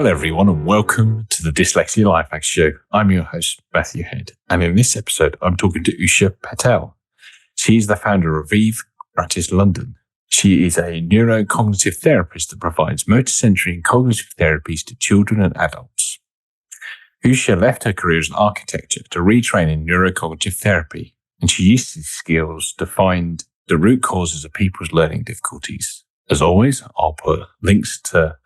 Hello everyone and welcome to the Dyslexia Life Hacks Show. I'm your host, Matthew Head, and in this episode I'm talking to Usha Patel. She is the founder of Retrained Practice London. She is a neurocognitive therapist that provides motor-sensory and cognitive therapies to children and adults. Usha left her career in architecture to retrain in neurocognitive therapy, and she used these skills to find the root causes of people's learning difficulties. As always, I'll put links to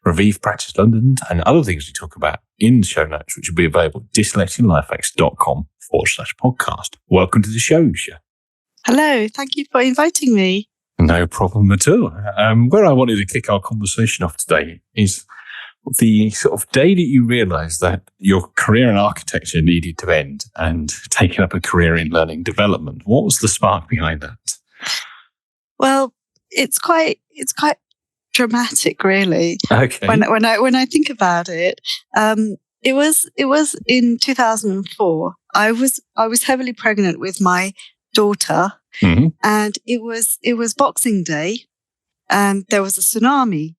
Retrained Practice London and other things we talk about in the show notes, which will be available at dyslexialifehacks.com/podcast. Welcome to the show, Usha. Hello, thank you for inviting me. No problem at all. Where I wanted to kick our conversation off today is the sort of day that you realised that your career in architecture needed to end and taking up a career in learning development. What was the spark behind that? Well, it's quite dramatic, really. Okay. When I think about it, it was in 2004. I was heavily pregnant with my daughter, and it was Boxing Day, and there was a tsunami,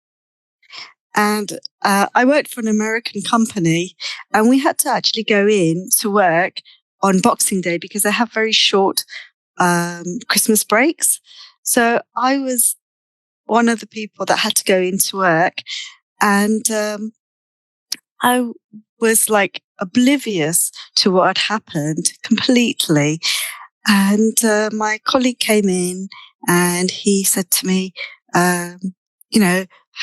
and I worked for an American company, and we had to actually go in to work on Boxing Day because they have very short Christmas breaks. So I was one of the people that had to go into work, and I was like oblivious to what had happened completely. And my colleague came in and he said to me, have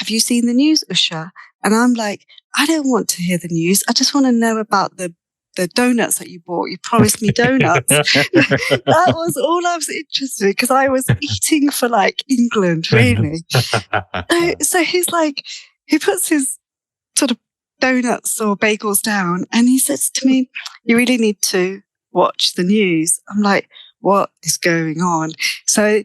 you seen the news, Usha? And I'm like, I don't want to hear the news. I just want to know about the donuts that you bought. You promised me donuts. That was all I was interested in because I was eating for like England, really. So he's like, he puts his sort of donuts or bagels down and he says to me, you really need to watch the news. I'm like, what is going on? So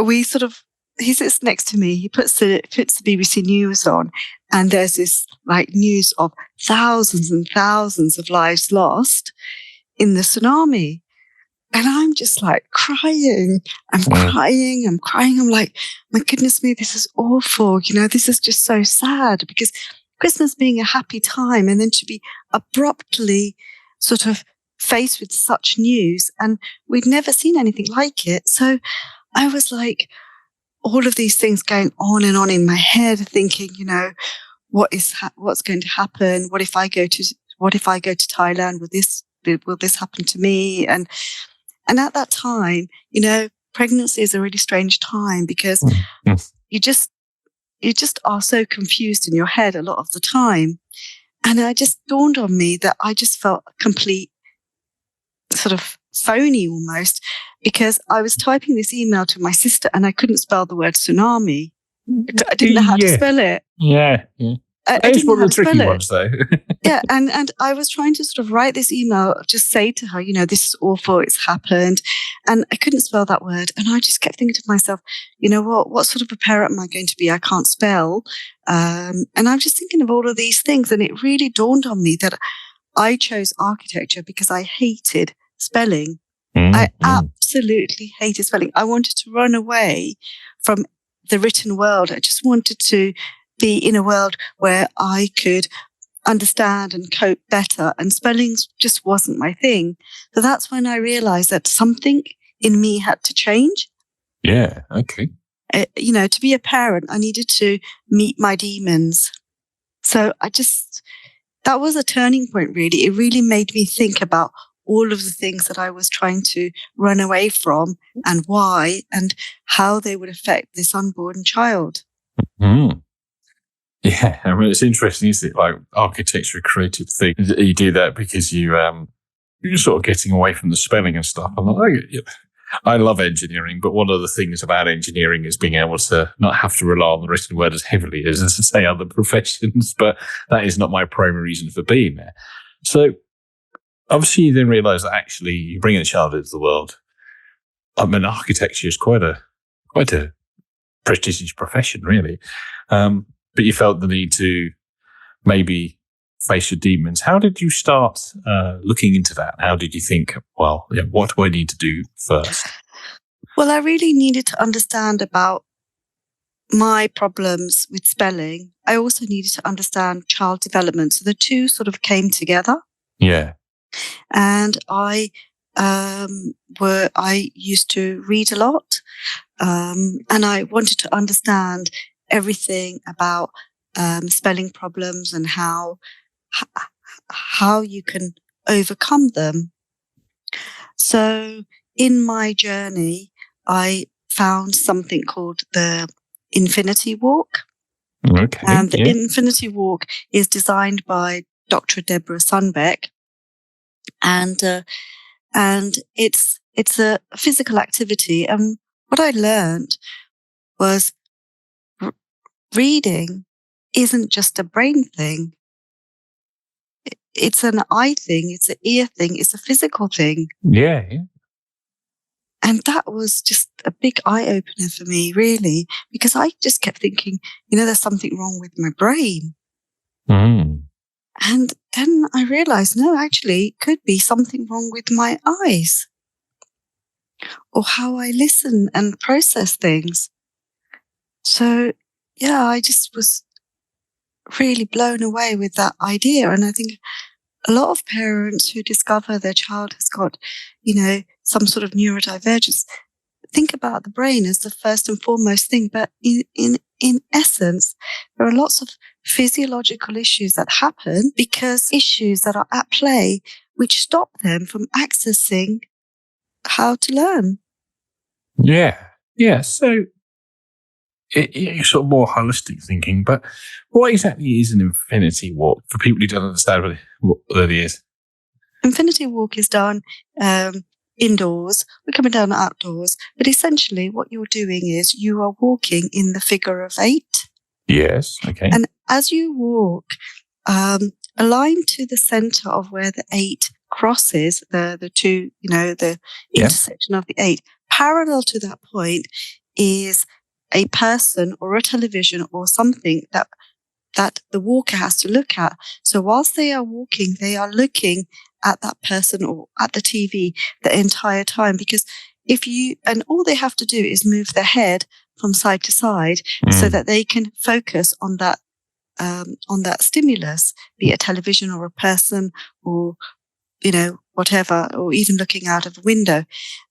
he sits next to me. He puts the BBC News on, and there's this like news of thousands and thousands of lives lost in the tsunami. And I'm just like crying. I'm crying. I'm like, my goodness me, this is awful. This is just so sad because Christmas being a happy time and then to be abruptly sort of faced with such news, and we'd never seen anything like it. So I was like, all of these things going on and on in my head, thinking, what's going to happen? What if I go to Thailand? Will this happen to me? And at that time, pregnancy is a really strange time because you just are so confused in your head a lot of the time. And it just dawned on me that I just felt a complete sort of phony almost, because I was typing this email to my sister and I couldn't spell the word tsunami. I didn't know how to spell it. Yeah. It's one of the tricky ones, though. Yeah, and I was trying to sort of write this email, just say to her, this is awful, it's happened. And I couldn't spell that word. And I just kept thinking to myself, what sort of a parent am I going to be? I can't spell. And I'm just thinking of all of these things. And it really dawned on me that I chose architecture because I hated spelling. I absolutely hated spelling. I wanted to run away from the written world. I just wanted to be in a world where I could understand and cope better, and spelling just wasn't my thing. So that's when I realized that something in me had to change. Yeah, okay. To be a parent, I needed to meet my demons. So that was a turning point, really. It really made me think about all of the things that I was trying to run away from and why and how they would affect this unborn child. Mm-hmm. Yeah, I mean, it's interesting, isn't it? Like architecture, a creative thing. You do that because you're sort of getting away from the spelling and stuff. I love engineering, but one of the things about engineering is being able to not have to rely on the written word as heavily as say other professions. But that is not my primary reason for being there. So obviously, you then realise that actually you bring a child into the world. I mean, architecture is quite a prestigious profession, really. But you felt the need to maybe face your demons. How did you start looking into that? How did you think, what do I need to do first? Well, I really needed to understand about my problems with spelling, I also needed to understand child development. So the two sort of came together. Yeah. And I used to read a lot, and I wanted to understand everything about spelling problems and how you can overcome them. So in my journey, I found something called the Infinity Walk. Okay. And the Infinity Walk is designed by Dr. Deborah Sunbeck. And it's a physical activity. And what I learned was reading isn't just a brain thing. It's an eye thing. It's an ear thing. It's a physical thing. Yeah. And that was just a big eye opener for me, really, because I just kept thinking, there's something wrong with my brain. Mm. And then I realized, no, actually, it could be something wrong with my eyes or how I listen and process things. So, yeah, I just was really blown away with that idea. And I think a lot of parents who discover their child has got, some sort of neurodivergence, think about the brain as the first and foremost thing. But in essence, there are lots of physiological issues that happen because issues that are at play, which stop them from accessing how to learn. Yeah. Yeah. So it's sort of more holistic thinking, but what exactly is an infinity walk for people who don't understand what that is? Infinity Walk is done indoors. We're coming down outdoors, but essentially what you're doing is you are walking in the figure of 8. Yes. Okay. And as you walk, align to the center of where the 8 crosses the two, the intersection of the 8. Parallel to that point is a person or a television or something that the walker has to look at. So whilst they are walking, they are looking at that person or at the TV the entire time, because and all they have to do is move their head from side to side so that they can focus on that stimulus, be it a television or a person or, whatever, or even looking out of a window.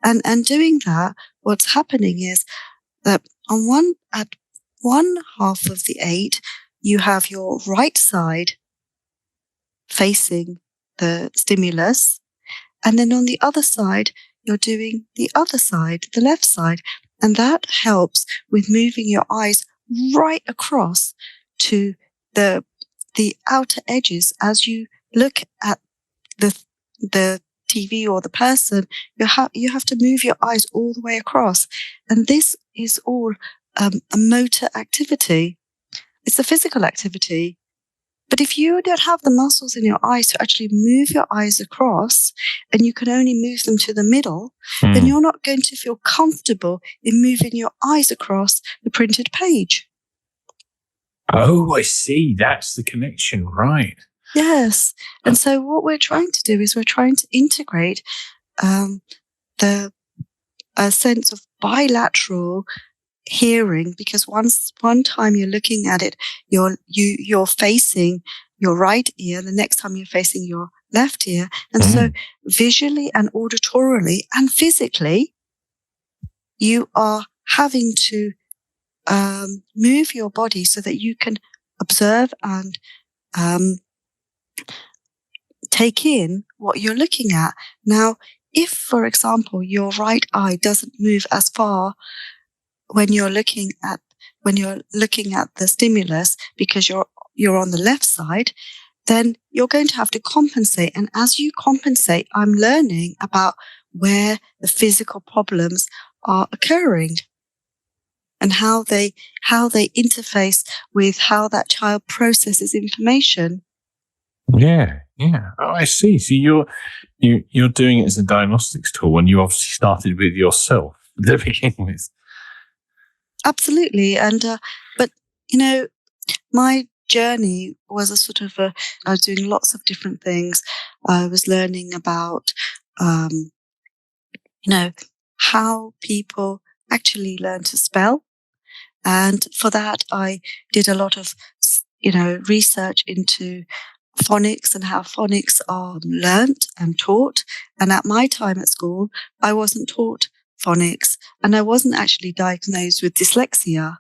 And doing that, what's happening is that at one half of the 8, you have your right side facing the stimulus. And then on the other side, you're doing the other side, the left side. And that helps with moving your eyes right across to the outer edges. As you look at the TV or the person, you have to move your eyes all the way across. And this is all a motor activity. It's a physical activity. But if you don't have the muscles in your eyes to actually move your eyes across, and you can only move them to the middle, then you're not going to feel comfortable in moving your eyes across the printed page. Oh, I see. That's the connection, right? Yes. And so what we're trying to do is we're trying to integrate a sense of bilateral hearing, because one time you're looking at it, you're facing your right ear, the next time you're facing your left ear. And so visually and auditorily and physically, you are having to move your body so that you can observe and take in what you're looking at. Now, if, for example, your right eye doesn't move as far when you're looking at the stimulus because you're on the left side, then you're going to have to compensate. And as you compensate, I'm learning about where the physical problems are occurring and how they interface with how that child processes information. Yeah. Oh, I see. So you're doing it as a diagnostics tool, and you obviously started with yourself to begin with. Absolutely. And, but, my journey was a sort of I was doing lots of different things. I was learning about, how people actually learn to spell. And for that, I did a lot of, research into phonics and how phonics are learnt and taught. And at my time at school, I wasn't taught phonics, and I wasn't actually diagnosed with dyslexia.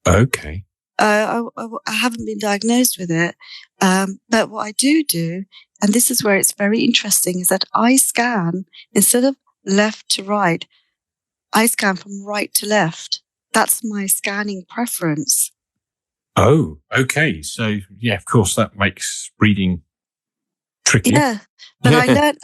Okay. I haven't been diagnosed with it. But what I do, and this is where it's very interesting, is that I scan, instead of left to right, I scan from right to left. That's my scanning preference. Oh, okay. So, yeah, of course, that makes reading tricky. Yeah, but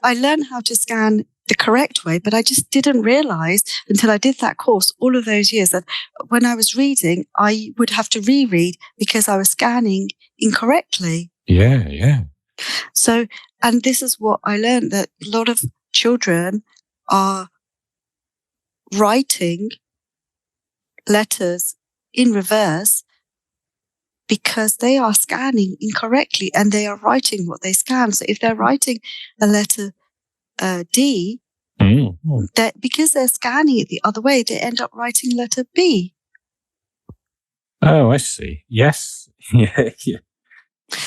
I learned how to scan the correct way, but I just didn't realize until I did that course all of those years that when I was reading, I would have to reread because I was scanning incorrectly. Yeah. So, and this is what I learned, that a lot of children are writing letters in reverse because they are scanning incorrectly and they are writing what they scan. So if they're writing a letter D, that because they're scanning it the other way, they end up writing letter B. Oh, I see. Yes. Yeah.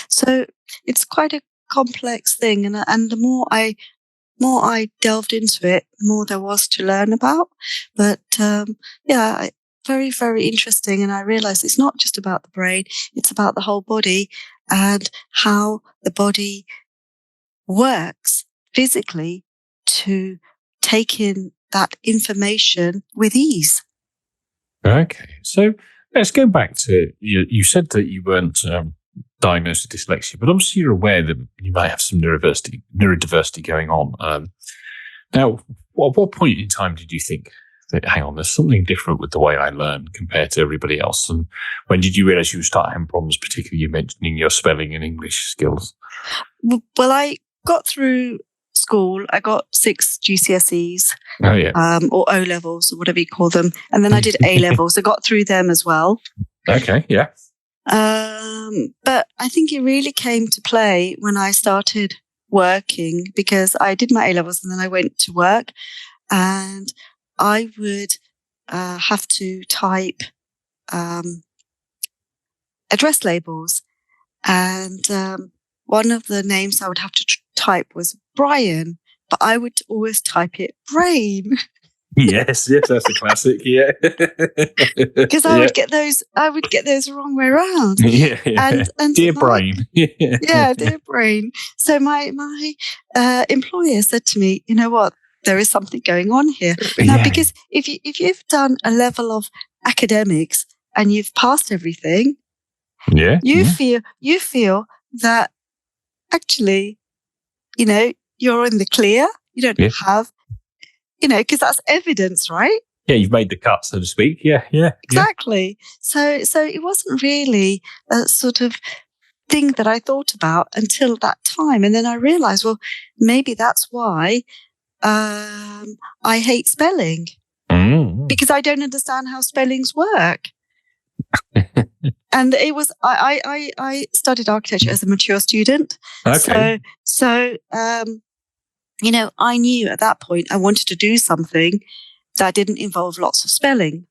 So it's quite a complex thing, and the more I delved into it, the more there was to learn about. But very, very interesting. And I realized it's not just about the brain; it's about the whole body and how the body works physically to take in that information with ease. Okay. So let's go back to, you said that you weren't diagnosed with dyslexia, but obviously you're aware that you might have some neurodiversity going on. Now, at what point in time did you think that, hang on, there's something different with the way I learn compared to everybody else? And when did you realize you were starting having problems, particularly you mentioning your spelling and English skills? Well, I got through school. I got 6 GCSEs. Oh, yeah. Or O levels, or whatever you call them. And then I did A levels. I got through them as well. Okay, yeah. But I think it really came to play when I started working, because I did my A levels and then I went to work, and I would have to type address labels. And one of the names I would have to type was Brian, but I would always type it Brain. Yes, that's a classic. Yeah, because I would get those the wrong way around. Yeah. And dear Brain. Yeah, dear Brain. So my employer said to me, you know what, there is something going on here now, because if you've done a level of academics and you've passed everything, you feel that actually, you're in the clear. You don't have, because that's evidence, right? Yeah, you've made the cut, so to speak. Yeah. Exactly. So it wasn't really a sort of thing that I thought about until that time. And then I realized, well, maybe that's why I hate spelling, because I don't understand how spellings work. And it was, I studied architecture as a mature student. Okay. So, I knew at that point I wanted to do something that didn't involve lots of spelling.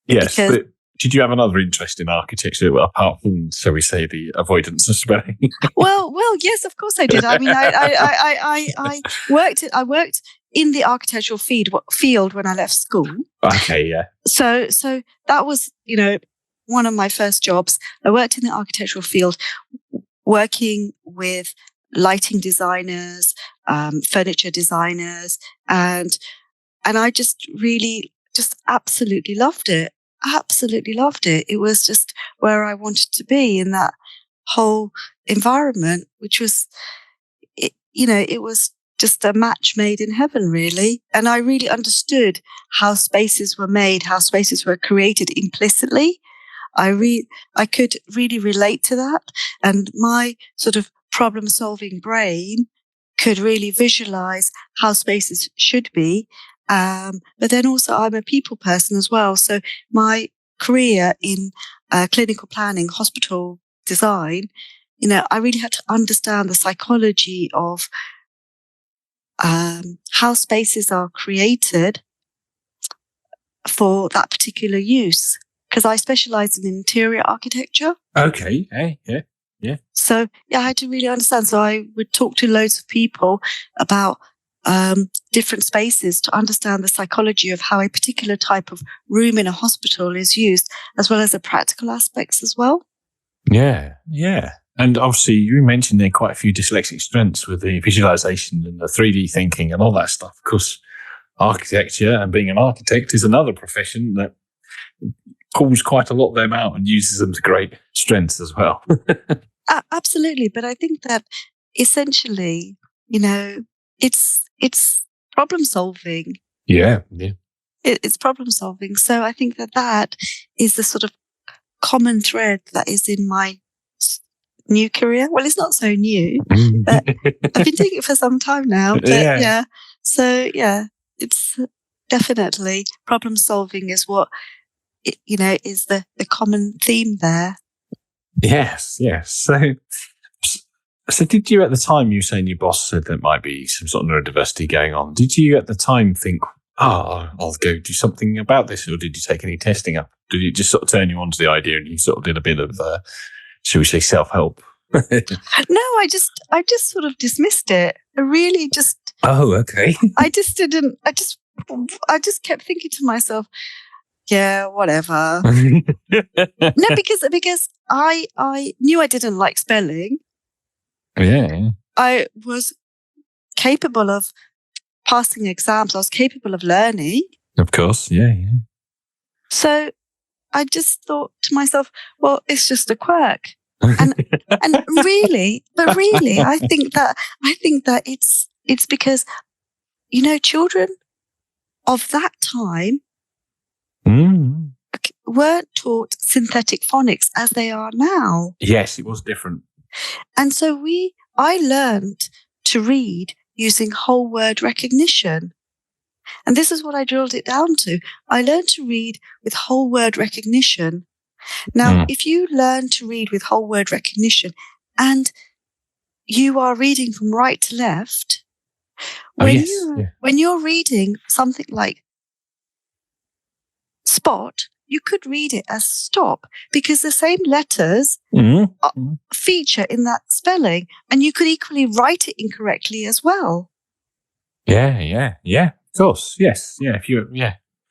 Yes, but did you have another interest in architecture apart from, shall we say, the avoidance of spelling? Well, yes, of course I did. I mean, I worked in the architectural field when I left school. Okay, yeah. So that was, one of my first jobs. I worked in the architectural field, working with lighting designers, furniture designers, and I just absolutely loved it. Absolutely loved it. It was just where I wanted to be in that whole environment, which was, it was just a match made in heaven, really. And I really understood how spaces were made, how spaces were created implicitly. I could really relate to that. And my sort of problem-solving brain could really visualize how spaces should be. But then also I'm a people person as well. So my career in clinical planning, hospital design, I really had to understand the psychology of how spaces are created for that particular use, because I specialize in interior architecture. Okay. Yeah. So I had to really understand. So I would talk to loads of people about different spaces to understand the psychology of how a particular type of room in a hospital is used, as well as the practical aspects as well. Yeah. And obviously, you mentioned there are quite a few dyslexic strengths with the visualization and the 3D thinking and all that stuff. Of course, architecture and being an architect is another profession that pulls quite a lot of them out and uses them to great strengths as well. Absolutely. But I think that essentially, it's problem solving. Yeah. It's problem solving. So I think that is the sort of common thread that is in my new career. Well, it's not so new, but I've been doing it for some time now. But yeah. So it's definitely problem solving is what, is the common theme there. Yes. So did you at the time, you were saying your boss said there might be some sort of neurodiversity going on. Did you at the time think, I'll go do something about this? Or did you take any testing up? Did it just sort of turn you on to the idea and you sort of did a bit of, shall we say, self-help? No, I just sort of dismissed it. I really just... Oh, okay. I just kept thinking to myself, yeah, whatever. No, because I knew I didn't like spelling. Yeah. I was capable of passing exams. I was capable of learning. Of course, yeah. So I just thought to myself, well, it's just a quirk. And really, I think that it's because, children of that time weren't taught synthetic phonics as they are now. Yes, it was different. And so I learned to read using whole word recognition. And this is what I drilled it down to. I learned to read with whole word recognition. Now, if you learn to read with whole word recognition and you are reading from right to left, when you're reading something like spot, you could read it as stop because the same letters feature in that spelling, and you could equally write it incorrectly as well. Yeah. Of course, yes. Yeah,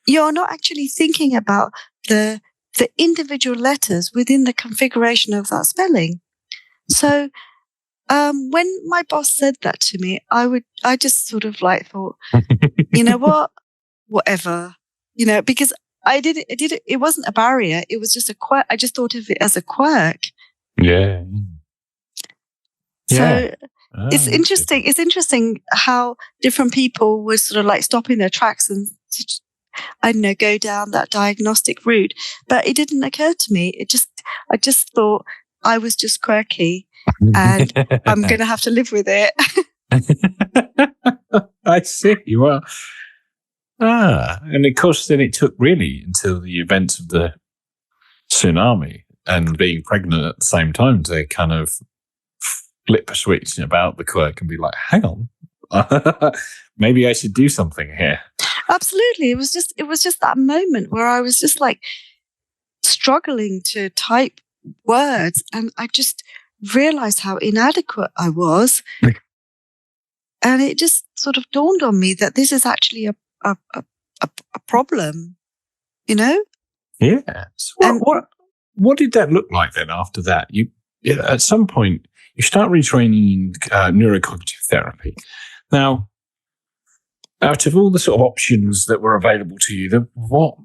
You're not actually thinking about the individual letters within the configuration of that spelling. So when my boss said that to me, I just sort of like thought, you know what, whatever, because I did it. It wasn't a barrier. It was just a quirk. I just thought of it as a quirk. Yeah. So it's interesting. It's interesting how different people were sort of like stopping their tracks and, I don't know, go down that diagnostic route. But it didn't occur to me. I just thought I was just quirky and I'm going to have to live with it. I see. Well, and of course, then it took really until the events of the tsunami and being pregnant at the same time to kind of flip a switch about the quirk and be like, hang on, maybe I should do something here. Absolutely. It was just that moment where I was just like struggling to type words, and I just realized how inadequate I was. And it just sort of dawned on me that this is actually a problem, Yeah. So what did that look like then after that? You at some point, you start retraining neurocognitive therapy. Now, out of all the sort of options that were available to you, what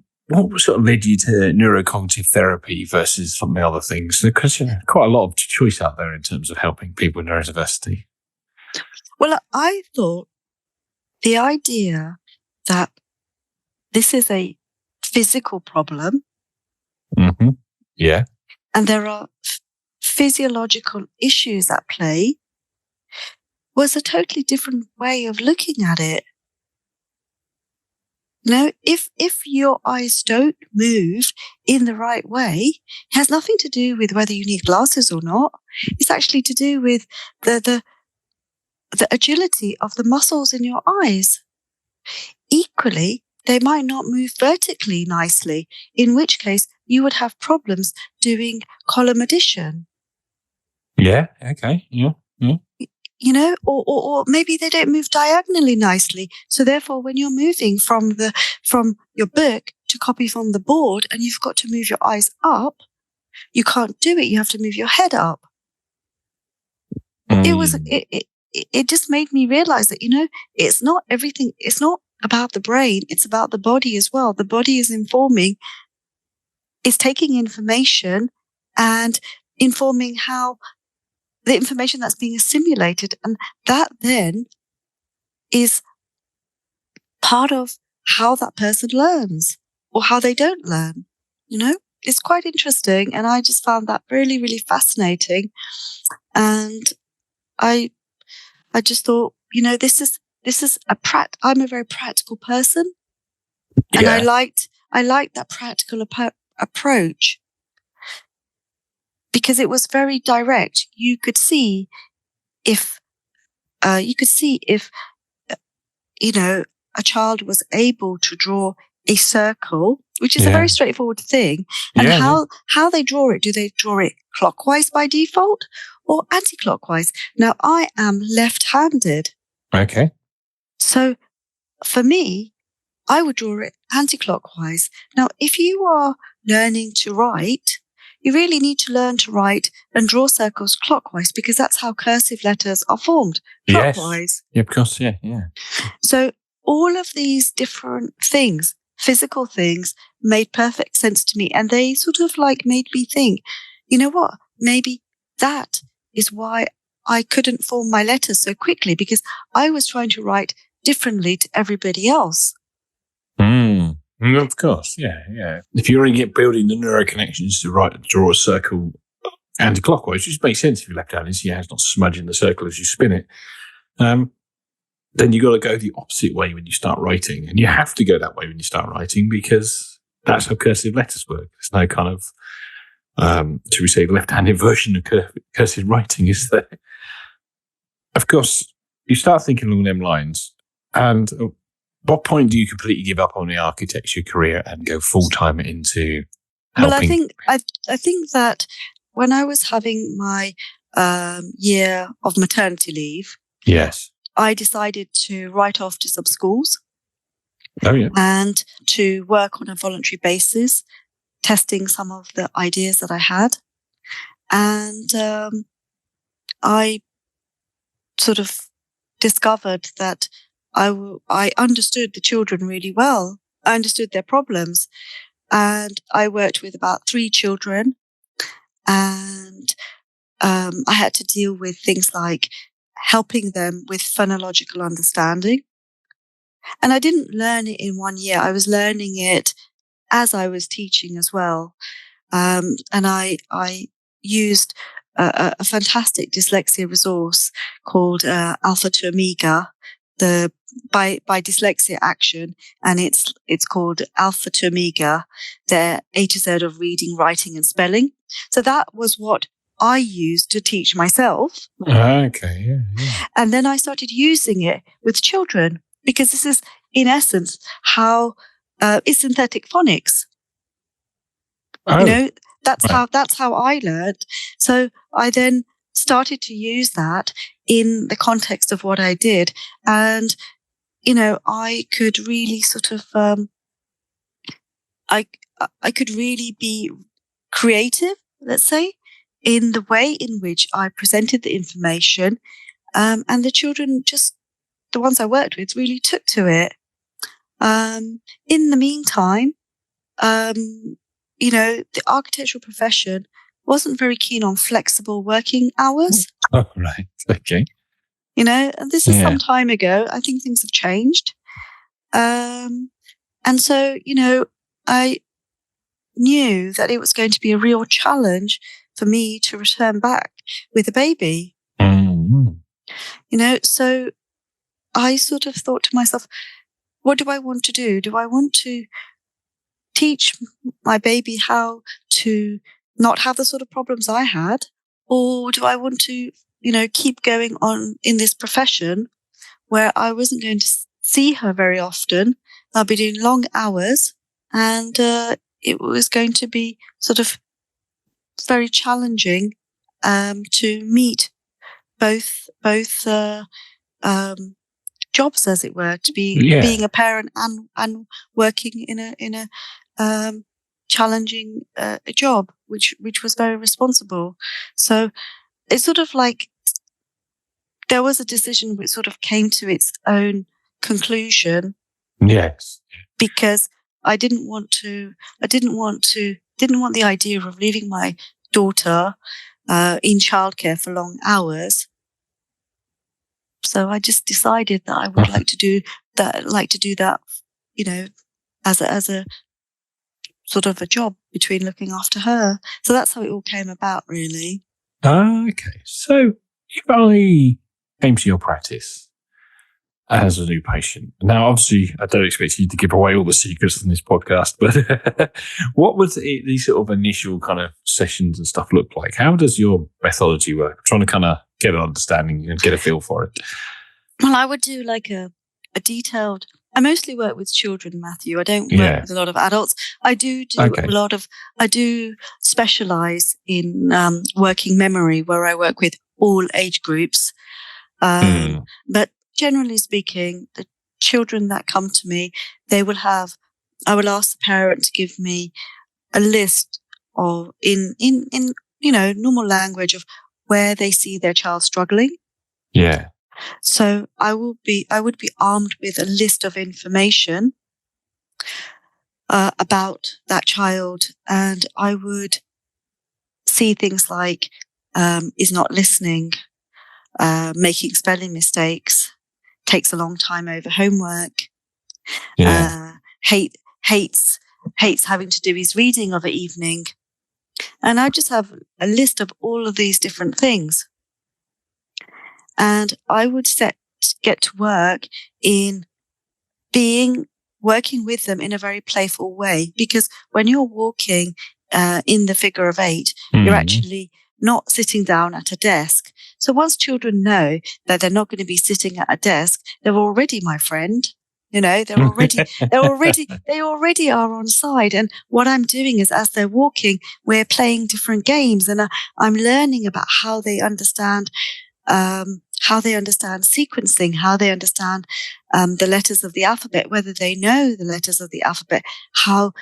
sort of led you to neurocognitive therapy versus some of the other things? Because quite a lot of choice out there in terms of helping people with neurodiversity. Well, I thought the idea that this is a physical problem. Mm-hmm. Yeah. And there are physiological issues at play was a totally different way of looking at it. If your eyes don't move in the right way, it has nothing to do with whether you need glasses or not. It's actually to do with the agility of the muscles in your eyes. Equally, they might not move vertically nicely, in which case you would have problems doing column addition. Yeah. Okay. Yeah. Yeah. Or maybe they don't move diagonally nicely. So therefore, when you're moving from your book to copy from the board and you've got to move your eyes up, you can't do it. You have to move your head up. It just made me realize that, it's not everything. It's not about the brain. It's about the body as well. The body is taking information and informing how the information that's being assimilated. And that then is part of how that person learns or how they don't learn. It's quite interesting. And I just found that really, really fascinating. And I just thought, this is I'm a very practical person. Yeah. And I liked that practical approach because it was very direct. You could see if a child was able to draw a circle, which is a very straightforward thing. And how they draw it. Do they draw it clockwise by default or anti-clockwise? Now, I am left-handed. Okay. So for me, I would draw it anti-clockwise. Now, if you are learning to write, you really need to learn to write and draw circles clockwise because that's how cursive letters are formed, clockwise. Yes. Yeah, of course, yeah. So all of these different things, physical things, made perfect sense to me. And they sort of made me think, you know what, maybe that is why I couldn't form my letters so quickly because I was trying to write differently to everybody else. Of course, yeah. If you're building the neural connections to draw a circle anti-clockwise, which makes sense if you're left-handed, so it's not smudging the circle as you spin it, then you've got to go the opposite way when you start writing. And you have to go that way when you start writing because that's how cursive letters work. There's no kind of, should we say, left-handed version of cursive writing, is there? Of course, you start thinking along them lines. And at what point do you completely give up on the architecture career and go full-time into helping? Well, I think that when I was having my year of maternity leave, yes, I decided to write off to some schools. Oh, yeah. And to work on a voluntary basis, testing some of the ideas that I had. And I sort of discovered that I understood the children really well. I understood their problems. And I worked with about 3 children. And I had to deal with things like helping them with phonological understanding. And I didn't learn it in 1 year. I was learning it as I was teaching as well. And I used a fantastic dyslexia resource called Alpha to Omega, by Dyslexia Action, and it's called Alpha to Omega, the A to Z of reading, writing, and spelling. So that was what I used to teach myself. Okay, yeah. And then I started using it with children because this is, in essence, how it's synthetic phonics. Oh, that's how I learned. So I then started to use that in the context of what I did. And, I could really sort of, I could really be creative, let's say, in the way in which I presented the information. And the children, just the ones I worked with, really took to it. In the meantime, the architectural profession wasn't very keen on flexible working hours. Oh, right. Okay. And this is some time ago. I think things have changed. And so, I knew that it was going to be a real challenge for me to return back with a baby. Mm-hmm. So I sort of thought to myself, what do I want to do? Do I want to teach my baby how to not have the sort of problems I had? Or do I want to, keep going on in this profession where I wasn't going to see her very often, I'll be doing long hours, and it was going to be sort of very challenging to meet both jobs, as it were, to be being a parent and working in a challenging job, which was very responsible. So it's sort of like there was a decision which sort of came to its own conclusion. Yes, because I didn't want the idea of leaving my daughter in childcare for long hours. So I just decided that I would like to do that, as a sort of a job between looking after her. So that's how it all came about, really. Okay. So if I came to your practice as a new patient, now obviously I don't expect you to give away all the secrets on this podcast, but what would the sort of initial kind of sessions and stuff look like? How does your methodology work? I'm trying to kind of get an understanding and get a feel for it. Well, I would do like a detailed. I mostly work with children, Matthew. I don't work with a lot of adults. I do I do specialize in working memory, where I work with all age groups. But generally speaking, the children that come to me, I will ask the parent to give me a list of in normal language of where they see their child struggling. Yeah. So I would be armed with a list of information about that child, and I would see things like is not listening, making spelling mistakes, takes a long time over homework, hates having to do his reading of an evening. And I just have a list of all of these different things. And I would get to work in working with them in a very playful way, because when you're walking in the figure of 8, you're actually not sitting down at a desk. So once children know that they're not going to be sitting at a desk, they're already my friend. They already are on side. And what I'm doing is, as they're walking, we're playing different games, and I'm learning about how they understand sequencing, how they understand the letters of the alphabet, whether they know the letters of the alphabet, how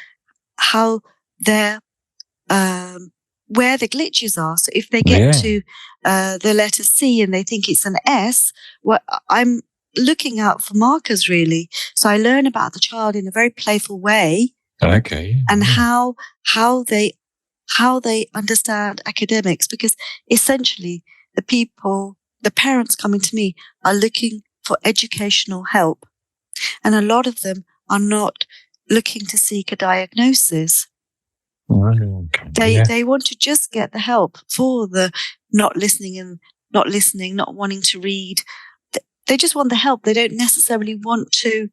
they're where the glitches are. So if they get to the letter C and they think it's an S, well, I'm looking out for markers, really. So I learn about the child in a very playful way. Okay. And how they understand academics, because essentially the parents coming to me are looking for educational help. And a lot of them are not looking to seek a diagnosis. Okay. They want to just get the help for the not listening, not wanting to read. They just want the help. They don't necessarily want to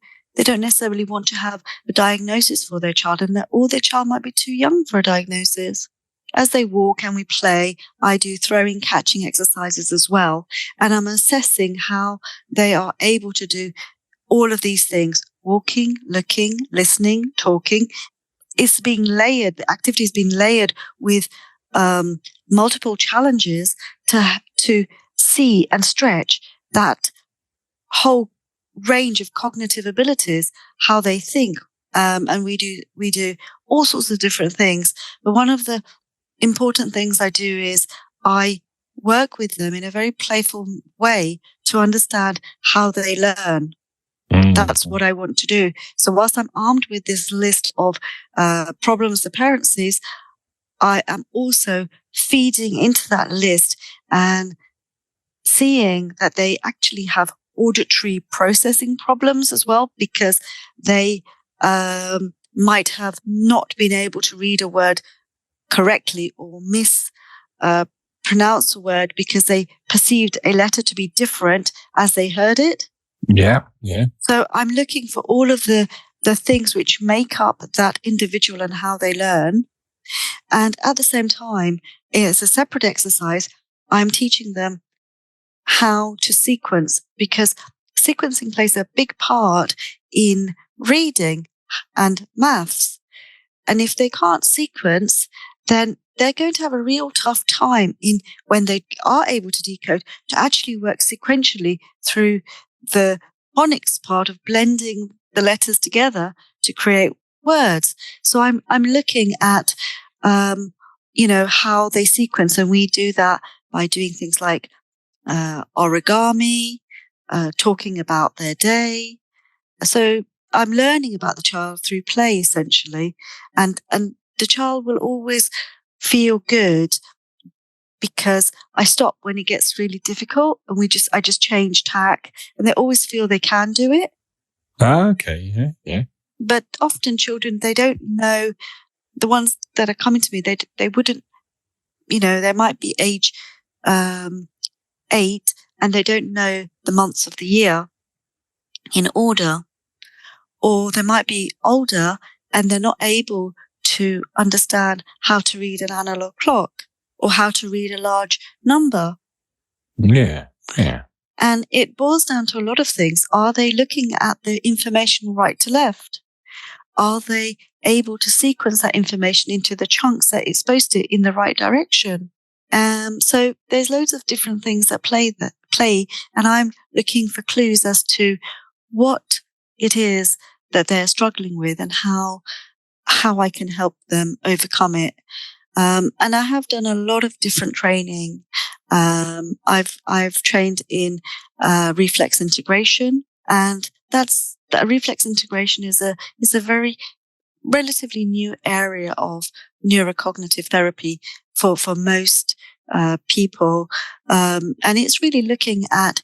have a diagnosis for their child, or their child might be too young for a diagnosis. As they walk and we play, I do throwing, catching exercises as well. And I'm assessing how they are able to do all of these things: walking, looking, listening, talking. It's being layered. The activity is being layered with multiple challenges to see and stretch that whole range of cognitive abilities, how they think. And we do all sorts of different things. But one of the important things I do is I work with them in a very playful way to understand how they learn. That's what I want to do. So whilst I'm armed with this list of problems the parent sees, I am also feeding into that list and seeing that they actually have auditory processing problems as well, because they might have not been able to read a word correctly or mispronounce a word because they perceived a letter to be different as they heard it. Yeah. So I'm looking for all of the things which make up that individual and how they learn. And at the same time, as a separate exercise, I'm teaching them how to sequence, because sequencing plays a big part in reading and maths. And if they can't sequence, then they're going to have a real tough time when they are able to decode to actually work sequentially through the phonics part of blending the letters together to create words. So I'm looking at, how they sequence, and we do that by doing things like origami, talking about their day. So I'm learning about the child through play, essentially, and the child will always feel good because I stop when it gets really difficult, and I just change tack, and they always feel they can do it. Okay, yeah. But often children, they don't know, the ones that are coming to me, they wouldn't, they might be age 8 and they don't know the months of the year in order, or they might be older and they're not able to understand how to read an analog clock or how to read a large number. Yeah. And it boils down to a lot of things. Are they looking at the information right to left? Are they able to sequence that information into the chunks that it's supposed to in the right direction? So there's loads of different things that play, and I'm looking for clues as to what it is that they're struggling with and how I can help them overcome it. And I have done a lot of different training. I've trained in reflex integration, and that reflex integration is a very relatively new area of neurocognitive therapy for most people, and it's really looking at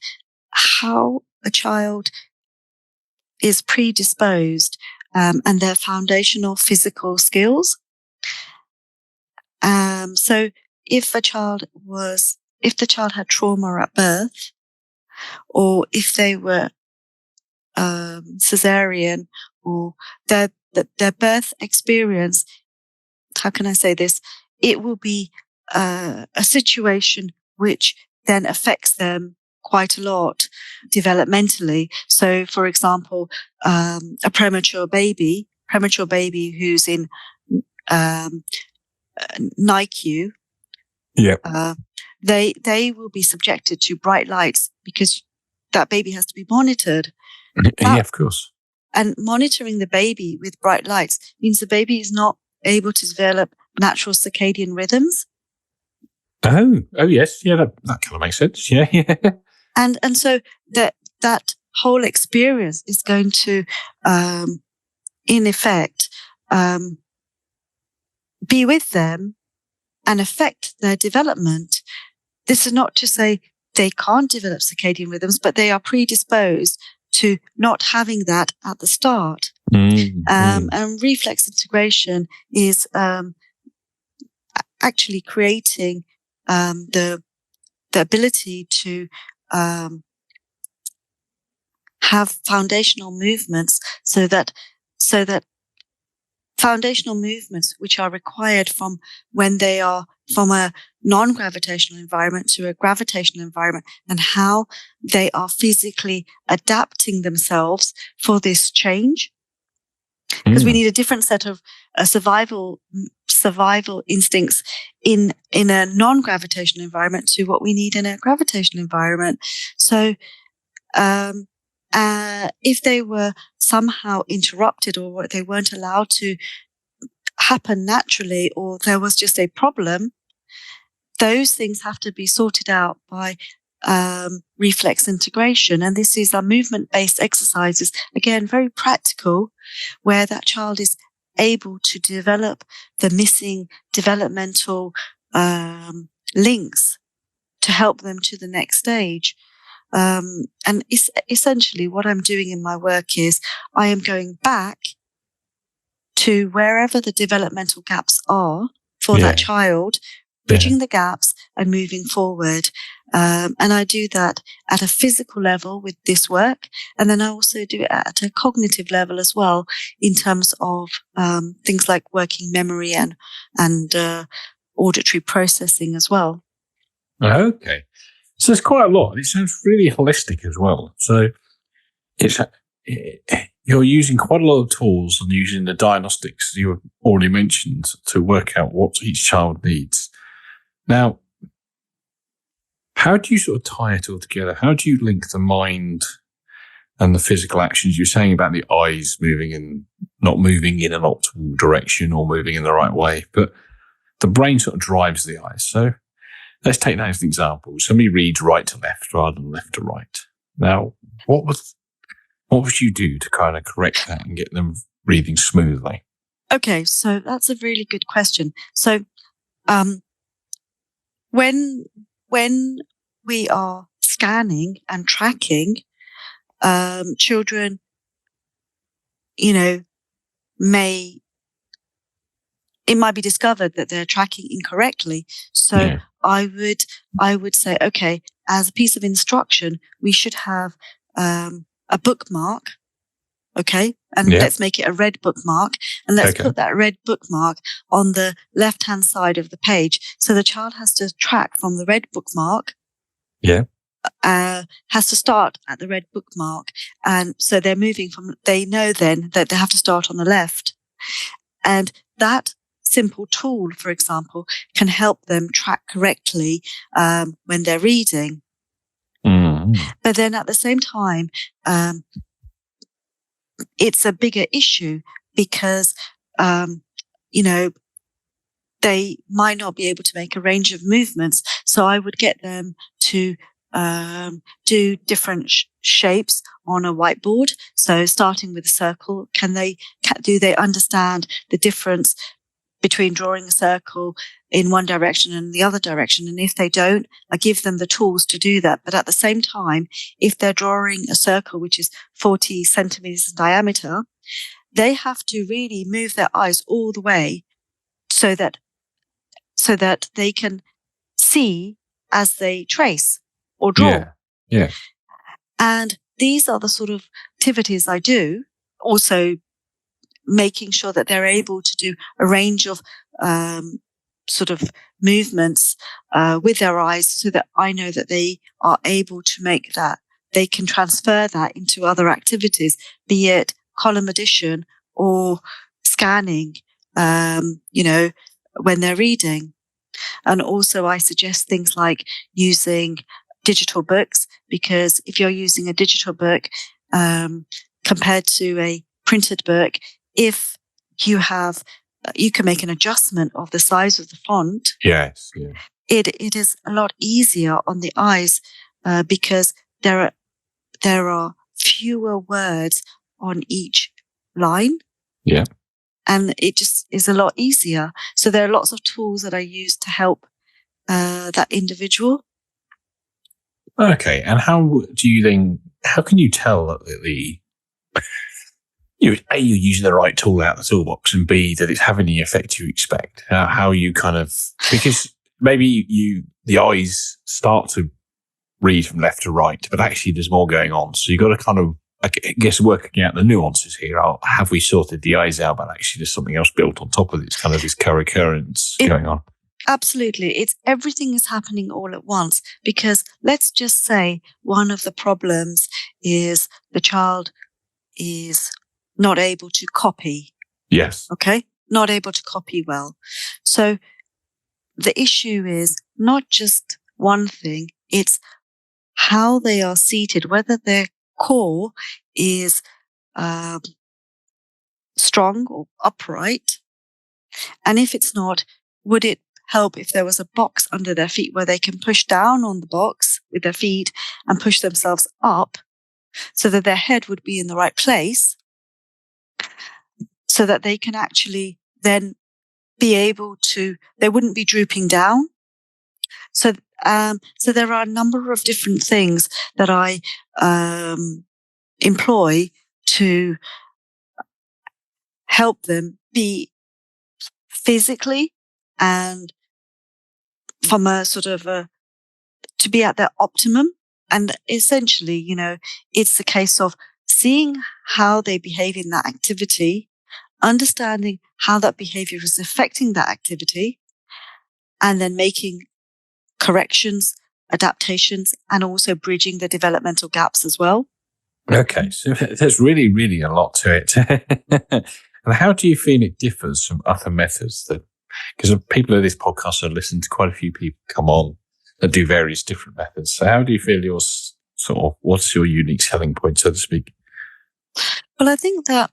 how a child is predisposed and their foundational physical skills. So if the child had trauma at birth, or if they were cesarean, or their birth experience, how can I say this? It will be a situation which then affects them quite a lot developmentally. So, for example, a premature baby who's in NICU, they will be subjected to bright lights because that baby has to be monitored. Yeah, of course. And monitoring the baby with bright lights means the baby is not able to develop natural circadian rhythms. Oh yes, yeah, that kind of makes sense. Yeah. And so that whole experience is going to, in effect, be with them and affect their development. This is not to say they can't develop circadian rhythms, but they are predisposed to not having that at the start. And reflex integration is actually creating the ability to have foundational movements, so that foundational movements which are required from when they are from a non-gravitational environment to a gravitational environment, and how they are physically adapting themselves for this change. Because we need a different set of survival instincts in a non-gravitational environment to what we need in a gravitational environment. So if they were somehow interrupted, or they weren't allowed to happen naturally, or there was just a problem, those things have to be sorted out by reflex integration. And this is our movement-based exercises, again, very practical, where that child is able to develop the missing developmental links to help them to the next stage. And essentially what I'm doing in my work is I am going back to wherever the developmental gaps are for that child, bridging the gaps and moving forward. And I do that at a physical level with this work. And then I also do it at a cognitive level as well, in terms of things like working memory and auditory processing as well. Okay. So it's quite a lot. It sounds really holistic as well. So you're using quite a lot of tools and using the diagnostics you already mentioned to work out what each child needs. Now, how do you sort of tie it all together? How do you link the mind and the physical actions? You're saying about the eyes moving and not moving in an optimal direction or moving in the right way, but the brain sort of drives the eyes. So let's take that as an example. Somebody reads right to left rather than left to right. Now, what would you do to kind of correct that and get them reading smoothly? Okay, so that's a really good question. So, when we are scanning and tracking, children, it might be discovered that they're tracking incorrectly. So I would say, okay, as a piece of instruction, we should have a bookmark. Okay. And let's make it a red bookmark. And let's put that red bookmark on the left-hand side of the page. So the child has to track from the red bookmark. Yeah. Has to start at the red bookmark. And so they're moving they know then that they have to start on the left. And that simple tool, for example, can help them track correctly when they're reading. But then at the same time, it's a bigger issue because, they might not be able to make a range of movements. So I would get them to do different shapes on a whiteboard. So starting with a circle, do they understand the difference between drawing a circle in one direction and the other direction? And if they don't, I give them the tools to do that. But at the same time, if they're drawing a circle which is 40 centimeters in diameter, they have to really move their eyes all the way so that they can see as they trace or draw. Yeah. And these are the sort of activities I do. Also, making sure that they're able to do a range of sort of movements with their eyes so that I know that they are able to make that. They can transfer that into other activities, be it column addition or scanning, when they're reading. And also I suggest things like using digital books, because if you're using a digital book compared to a printed book, if you can make an adjustment of the size of the font. Yes. Yeah. It is a lot easier on the eyes because there are fewer words on each line. Yeah. And it just is a lot easier. So there are lots of tools that I use to help that individual. Okay. And how can you tell that you're using the right tool out of the toolbox, and B, that it's having the effect you expect? How you because maybe the eyes start to read from left to right, but actually there's more going on. So you've got to I guess working out the nuances here. Have we sorted the eyes out, but actually there's something else built on top of it? It's kind of this co-occurrence going on. Absolutely. Everything is happening all at once, because let's just say one of the problems is the child is not able to copy. Yes. Okay. Not able to copy well. So the issue is not just one thing. It's how they are seated, whether their core is strong or upright. And if it's not, would it help if there was a box under their feet where they can push down on the box with their feet and push themselves up so that their head would be in the right place, so that they can actually then be able to, they wouldn't be drooping down. So there are a number of different things that I employ to help them be physically and from a sort of to be at their optimum. And essentially, it's a case of seeing how they behave in that activity, understanding how that behavior is affecting that activity, and then making corrections, adaptations, and also bridging the developmental gaps as well. Okay, so there's really, really a lot to it. And how do you feel it differs from other methods? Because people of this podcast have listened to quite a few people come on that do various different methods. So how do you feel yours what's your unique selling point, so to speak? Well, I think that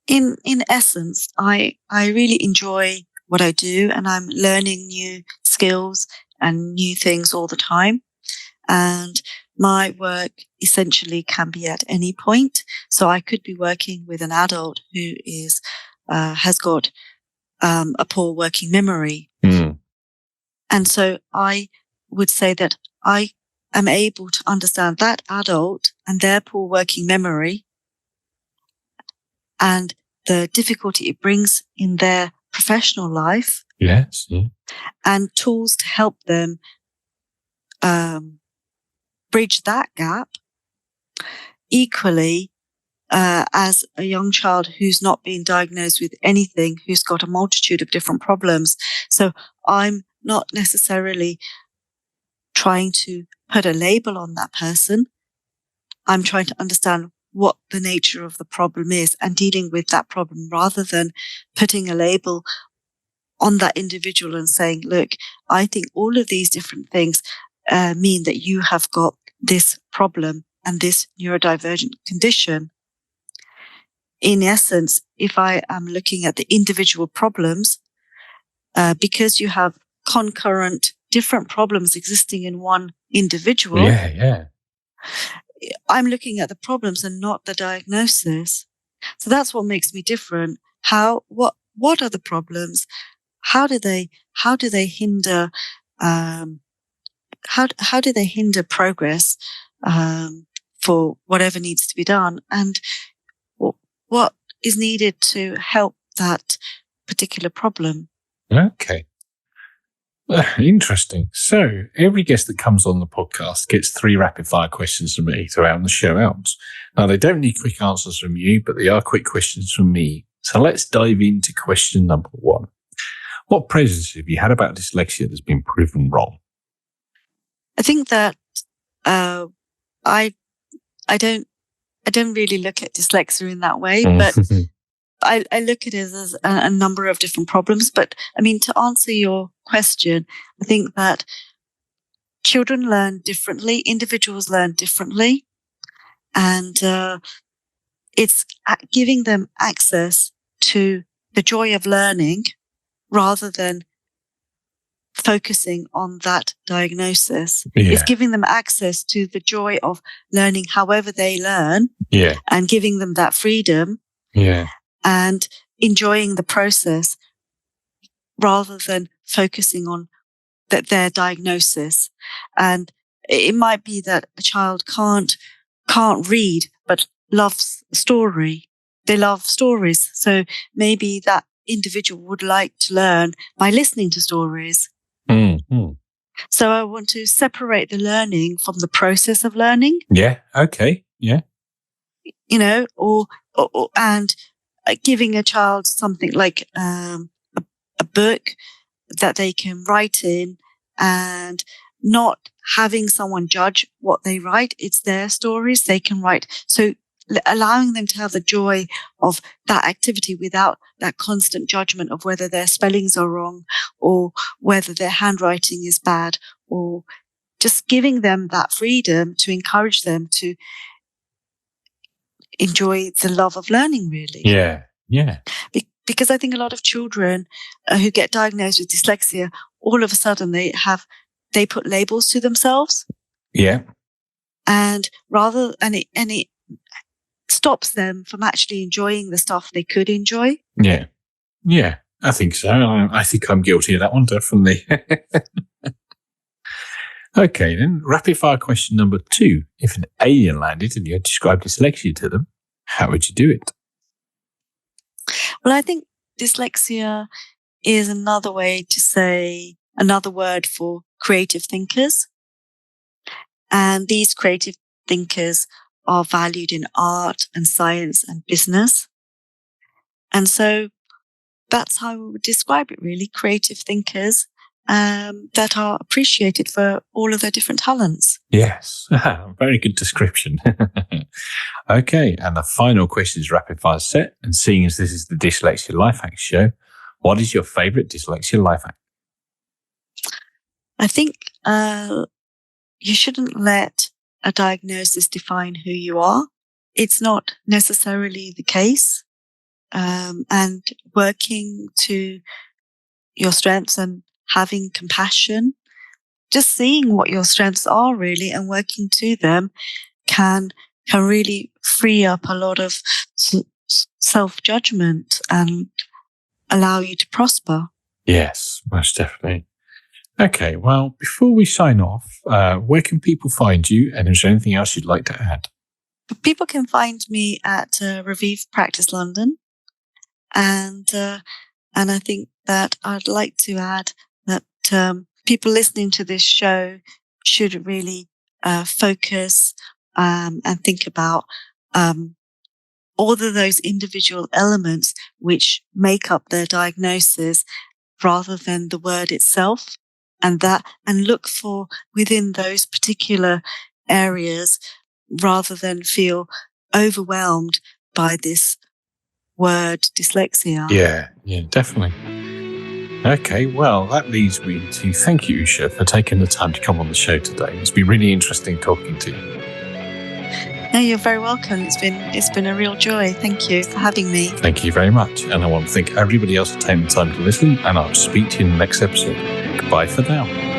in essence, I really enjoy what I do, and I'm learning new skills and new things all the time. And my work essentially can be at any point. So I could be working with an adult who has got a poor working memory. Mm. And so I would say that I am able to understand that adult and their poor working memory and the difficulty it brings in their professional life. Yes. Yeah. And tools to help them bridge that gap. Equally, as a young child who's not been diagnosed with anything, who's got a multitude of different problems. So I'm not necessarily trying to put a label on that person. I'm trying to understand what the nature of the problem is and dealing with that problem rather than putting a label on that individual and saying, look, I think all of these different things mean that you have got this problem and this neurodivergent condition. In essence, if I am looking at the individual problems, because you have concurrent different problems existing in one individual, I'm looking at the problems and not the diagnosis. So that's what makes me different. What are the problems? How do they hinder? How do they hinder progress for whatever needs to be done? And what is needed to help that particular problem? Okay. Interesting. So every guest that comes on the podcast gets 3 rapid fire questions from me to round the show out. Now, they don't need quick answers from you, but they are quick questions from me. So let's dive into question number 1. What prejudice have you had about dyslexia that's been proven wrong? I think that I don't really look at dyslexia in that way, but I look at it as a number of different problems. But I mean, to answer your question, I think that children learn differently, individuals learn differently, and it's giving them access to the joy of learning rather than focusing on that diagnosis. Yeah. It's giving them access to the joy of learning however they learn, and giving them that freedom, and enjoying the process rather than focusing on their diagnosis. And it might be that a child can't read but loves a story. They love stories. So maybe that individual would like to learn by listening to stories. Mm-hmm. So I want to separate the learning from the process of learning. Yeah. Okay. Yeah. You know, and giving a child something like a book that they can write in, and not having someone judge what they write. It's their stories they can write. So allowing them to have the joy of that activity without that constant judgment of whether their spellings are wrong or whether their handwriting is bad, or just giving them that freedom to encourage them to enjoy the love of learning, really. Yeah. Yeah. Because I think a lot of children who get diagnosed with dyslexia, all of a sudden they put labels to themselves. Yeah. And it stops them from actually enjoying the stuff they could enjoy. Yeah. Yeah, I think so. I think I'm guilty of that one, definitely. Okay, then rapid fire question number 2. If an alien landed and you had described dyslexia to them, how would you do it? Well, I think dyslexia is another way to say another word for creative thinkers. And these creative thinkers are valued in art and science and business. And so that's how I would describe it, really. Creative thinkers that are appreciated for all of their different talents. Yes, very good description. Okay, and the final question is rapid fire set. And seeing as this is the Dyslexia Life Hack show, what is your favorite dyslexia life hack? I think you shouldn't let a diagnosis define who you are. It's not necessarily the case. And working to your strengths and having compassion, just seeing what your strengths are really and working to them can really free up a lot of self-judgment and allow you to prosper. Yes, most definitely. Okay, well, before we sign off, where can people find you, and is there anything else you'd like to add? People can find me at Revive Practice London, and I think that I'd like to add that people listening to this show should really focus and think about all of those individual elements which make up their diagnosis, rather than the word itself, and look for within those particular areas, rather than feel overwhelmed by this word dyslexia. Yeah, definitely. Okay, well, that leads me to thank you, Usha, for taking the time to come on the show today. It's been really interesting talking to you. No, you're very welcome. It's been a real joy. Thank you for having me. Thank you very much. And I want to thank everybody else for taking the time to listen, and I'll speak to you in the next episode. Goodbye for now.